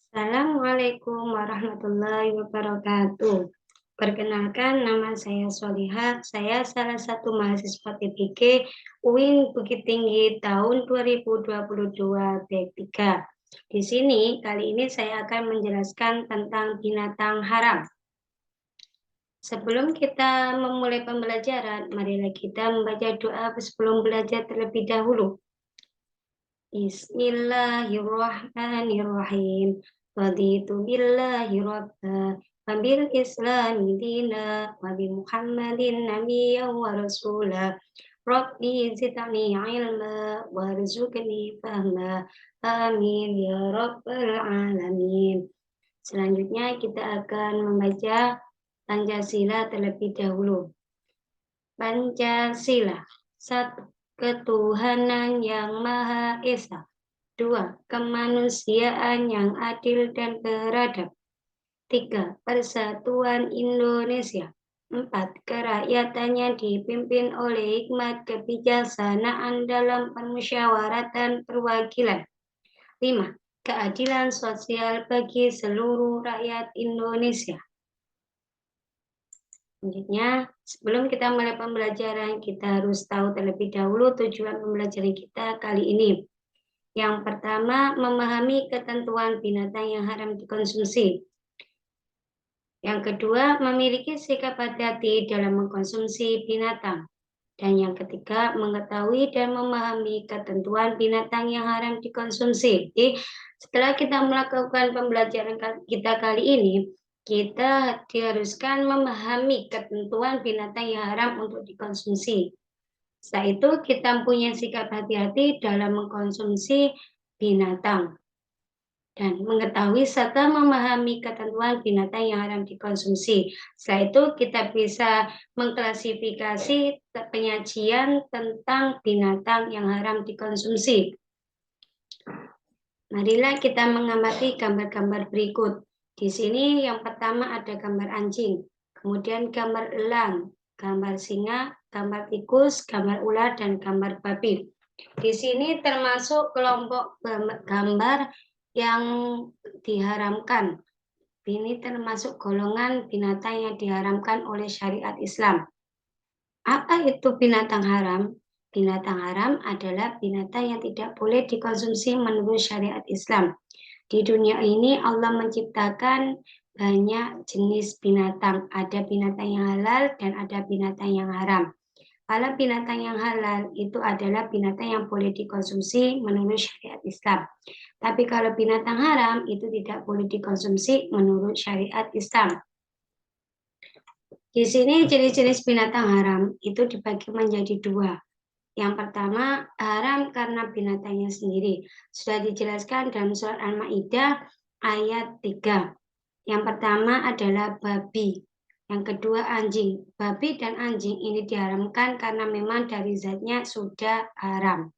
Assalamualaikum warahmatullahi wabarakatuh. Perkenalkan, nama saya Solihah. Saya salah satu mahasiswa TPG UIN Bukit Tinggi tahun 2022 B3. Di sini, kali ini saya akan menjelaskan tentang binatang haram. Sebelum kita memulai pembelajaran, marilah kita membaca doa sebelum belajar terlebih dahulu. Bismillahirrahmanirrahim. Raditu billahi rabba wa bil islami dina wa bi Muhammadin nabiyyan wa rasula. Rabbi zidni ilma warzuqni fahma. Amin ya rabbal alamin. Selanjutnya kita akan membaca Pancasila terlebih dahulu. Pancasila. 1. Ketuhanan yang Maha Esa. 2. Kemanusiaan yang adil dan beradab. 3. Persatuan Indonesia. 4. Kerakyatannya dipimpin oleh hikmat kebijaksanaan dalam permusyawaratan perwakilan. 5. Keadilan sosial bagi seluruh rakyat Indonesia. Selanjutnya, sebelum kita mulai pembelajaran, kita harus tahu terlebih dahulu tujuan pembelajaran kita kali ini. Yang pertama, memahami ketentuan binatang yang haram dikonsumsi. Yang kedua, memiliki sikap hati-hati dalam mengkonsumsi binatang. Dan yang ketiga, mengetahui dan memahami ketentuan binatang yang haram dikonsumsi. Jadi, setelah kita melakukan pembelajaran kita kali ini, kita diharuskan memahami ketentuan binatang yang haram untuk dikonsumsi. Setelah itu, kita punya sikap hati-hati dalam mengkonsumsi binatang. Dan mengetahui serta memahami ketentuan binatang yang haram dikonsumsi. Setelah itu kita bisa mengklasifikasi penyajian tentang binatang yang haram dikonsumsi. Marilah kita mengamati gambar-gambar berikut. Di sini yang pertama ada gambar anjing, kemudian gambar elang, gambar singa, gambar tikus, gambar ular, dan gambar babi. Di sini termasuk kelompok gambar yang diharamkan. Ini termasuk golongan binatang yang diharamkan oleh syariat Islam. Apa itu binatang haram? Binatang haram adalah binatang yang tidak boleh dikonsumsi menurut syariat Islam. Di dunia ini Allah menciptakan banyak jenis binatang. Ada binatang yang halal dan ada binatang yang haram. Kalau binatang yang halal itu adalah binatang yang boleh dikonsumsi menurut syariat Islam. Tapi kalau binatang haram itu tidak boleh dikonsumsi menurut syariat Islam. Di sini jenis-jenis binatang haram itu dibagi menjadi dua. Yang pertama, haram karena binatangnya sendiri. Sudah dijelaskan dalam surat Al-Maidah ayat 3. Yang pertama adalah babi. Yang kedua anjing. Babi dan anjing ini diharamkan karena memang dari zatnya sudah haram.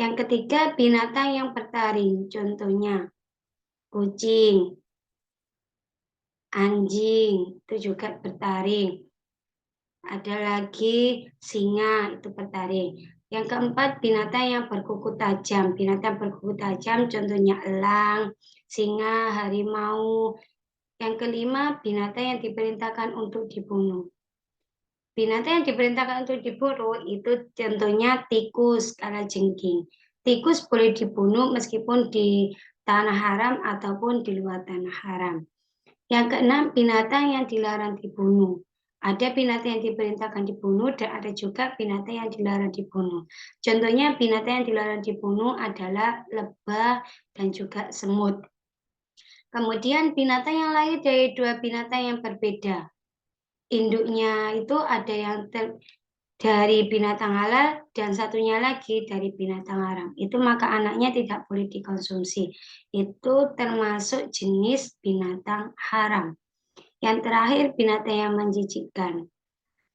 Yang ketiga, binatang yang bertaring. Contohnya, kucing, anjing, itu juga bertaring. Ada lagi singa, itu bertaring. Yang keempat, binatang yang berkuku tajam. Binatang berkuku tajam contohnya elang, singa, harimau. Yang kelima, binatang yang diperintahkan untuk dibunuh. Binatang yang diperintahkan untuk dibunuh itu contohnya tikus, kalajengking. Tikus boleh dibunuh meskipun di tanah haram ataupun di luar tanah haram. Yang keenam, binatang yang dilarang dibunuh. Ada binatang yang diperintahkan dibunuh dan ada juga binatang yang dilarang dibunuh. Contohnya binatang yang dilarang dibunuh adalah lebah dan juga semut. Kemudian binatang yang lahir dari dua binatang yang berbeda. Induknya itu ada yang dari binatang halal dan satunya lagi dari binatang haram. Itu maka anaknya tidak boleh dikonsumsi. Itu termasuk jenis binatang haram. Yang terakhir binatang yang menjijikkan.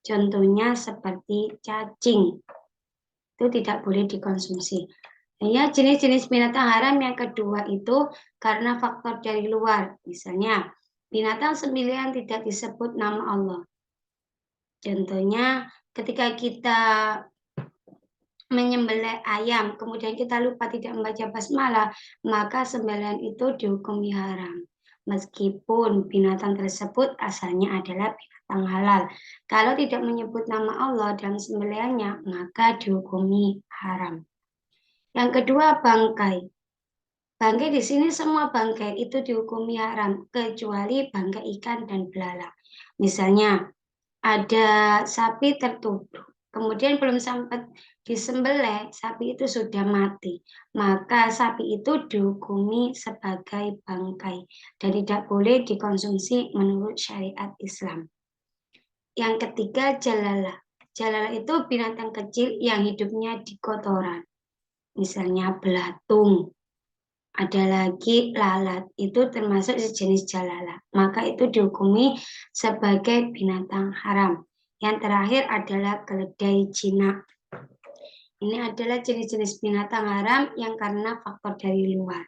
Contohnya seperti cacing. Itu tidak boleh dikonsumsi. Ya, jenis-jenis binatang haram yang kedua itu karena faktor dari luar. Misalnya, binatang sembilan tidak disebut nama Allah. Contohnya, ketika kita menyembelih ayam, kemudian kita lupa tidak membaca basmalah, maka sembelihan itu dihukumi haram. Meskipun binatang tersebut asalnya adalah binatang halal. Kalau tidak menyebut nama Allah dalam sembelihannya, maka dihukumi haram. Yang kedua, bangkai. Bangkai di sini semua bangkai itu dihukumi haram, kecuali bangkai ikan dan belalang. Misalnya, ada sapi tertubruk, kemudian belum sempat disembelih, sapi itu sudah mati. Maka sapi itu dihukumi sebagai bangkai dan tidak boleh dikonsumsi menurut syariat Islam. Yang ketiga, jalala. Jalala itu binatang kecil yang hidupnya di kotoran. Misalnya belatung. Ada lagi lalat, itu termasuk sejenis jalala. Maka itu dihukumi sebagai binatang haram. Yang terakhir adalah keledai jinak. Ini adalah jenis-jenis binatang haram yang karena faktor dari luar.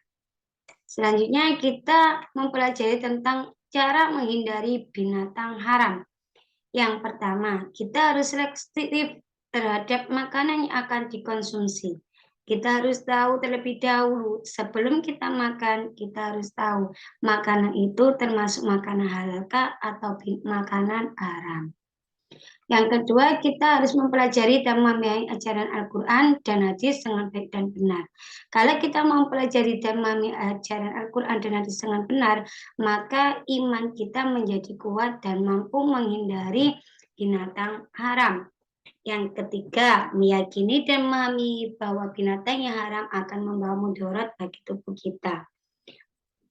Selanjutnya kita mempelajari tentang cara menghindari binatang haram. Yang pertama, kita harus selektif terhadap makanan yang akan dikonsumsi. Kita harus tahu terlebih dahulu, sebelum kita makan, kita harus tahu makanan itu termasuk makanan halalkah atau makanan haram. Yang kedua, kita harus mempelajari dan memahami ajaran Al-Quran dan hadis dengan baik dan benar. Kalau kita mau mempelajari dan memahami ajaran Al-Quran dan hadis dengan benar, maka iman kita menjadi kuat dan mampu menghindari binatang haram. Yang ketiga, meyakini dan memahami bahwa binatang yang haram akan membawa mudarat bagi tubuh kita.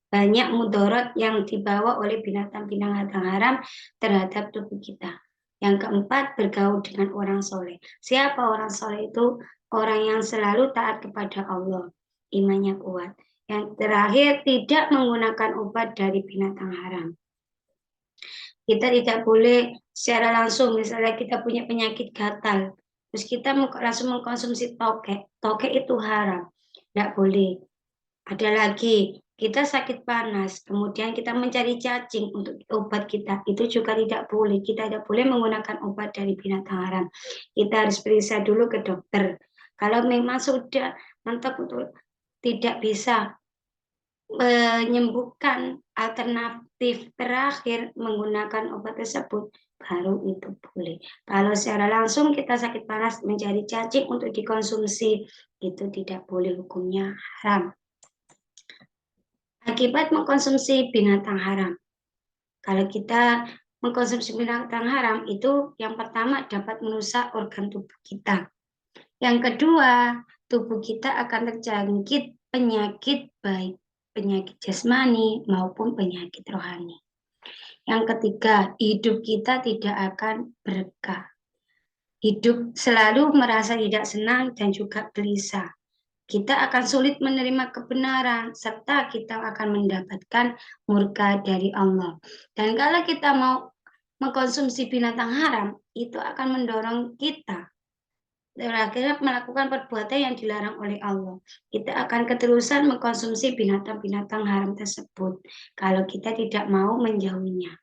Banyak mudarat yang dibawa oleh binatang-binatang haram terhadap tubuh kita. Yang keempat, bergaul dengan orang soleh. Siapa orang soleh itu? Orang yang selalu taat kepada Allah. Imannya kuat. Yang terakhir, tidak menggunakan obat dari binatang haram. Kita tidak boleh secara langsung, misalnya kita punya penyakit gatal, terus kita langsung mengkonsumsi tokek. Tokek itu haram. Tidak boleh. Ada lagi, kita sakit panas, kemudian kita mencari cacing untuk obat kita, itu juga tidak boleh. Kita tidak boleh menggunakan obat dari binatang haram. Kita harus periksa dulu ke dokter. Kalau memang sudah mantap untuk tidak bisa menyembuhkan, alternatif terakhir menggunakan obat tersebut, baru itu boleh. Kalau secara langsung kita sakit panas mencari cacing untuk dikonsumsi, itu tidak boleh, hukumnya haram. Akibat mengkonsumsi binatang haram. Kalau kita mengkonsumsi binatang haram, itu yang pertama dapat merusak organ tubuh kita. Yang kedua, tubuh kita akan terjangkit penyakit baik penyakit jasmani maupun penyakit rohani. Yang ketiga, hidup kita tidak akan berkah. Hidup selalu merasa tidak senang dan juga gelisah. Kita akan sulit menerima kebenaran, serta kita akan mendapatkan murka dari Allah. Dan kalau kita mau mengkonsumsi binatang haram, itu akan mendorong kita akhirnya melakukan perbuatan yang dilarang oleh Allah. Kita akan keterusan mengkonsumsi binatang-binatang haram tersebut kalau kita tidak mau menjauhinya.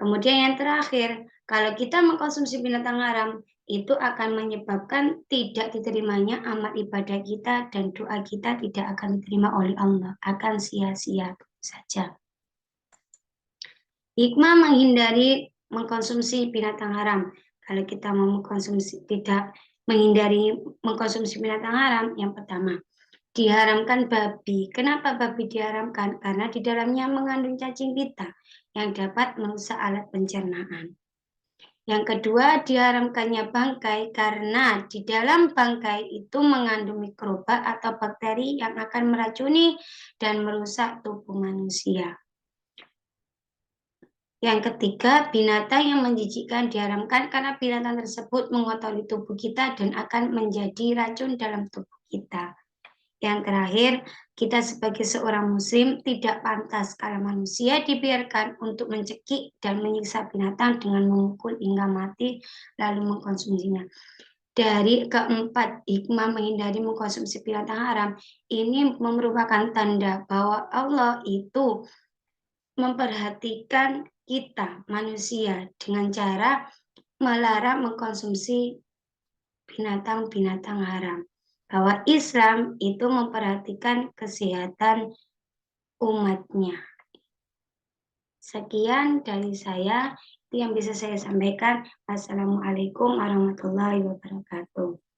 Kemudian yang terakhir, kalau kita mengkonsumsi binatang haram, itu akan menyebabkan tidak diterimanya amal ibadah kita dan doa kita tidak akan diterima oleh Allah, akan sia-sia saja. Hikmah menghindari mengkonsumsi binatang haram. Kalau kita mau mengkonsumsi tidak menghindari mengkonsumsi binatang haram, yang pertama, diharamkan babi. Kenapa babi diharamkan? Karena di dalamnya mengandung cacing pita yang dapat merusak alat pencernaan. Yang kedua, diharamkannya bangkai karena di dalam bangkai itu mengandung mikroba atau bakteri yang akan meracuni dan merusak tubuh manusia. Yang ketiga, binatang yang menjijikkan diharamkan karena binatang tersebut mengotori tubuh kita dan akan menjadi racun dalam tubuh kita. Yang terakhir, kita sebagai seorang muslim tidak pantas kalau manusia dibiarkan untuk mencekik dan menyiksa binatang dengan memukul hingga mati lalu mengkonsumsinya. Dari keempat hikmah menghindari mengkonsumsi binatang haram, ini merupakan tanda bahwa Allah itu memperhatikan kita manusia dengan cara melarang mengkonsumsi binatang-binatang haram. Bahwa Islam itu memperhatikan kesehatan umatnya. Sekian dari saya, itu yang bisa saya sampaikan. Assalamualaikum warahmatullahi wabarakatuh.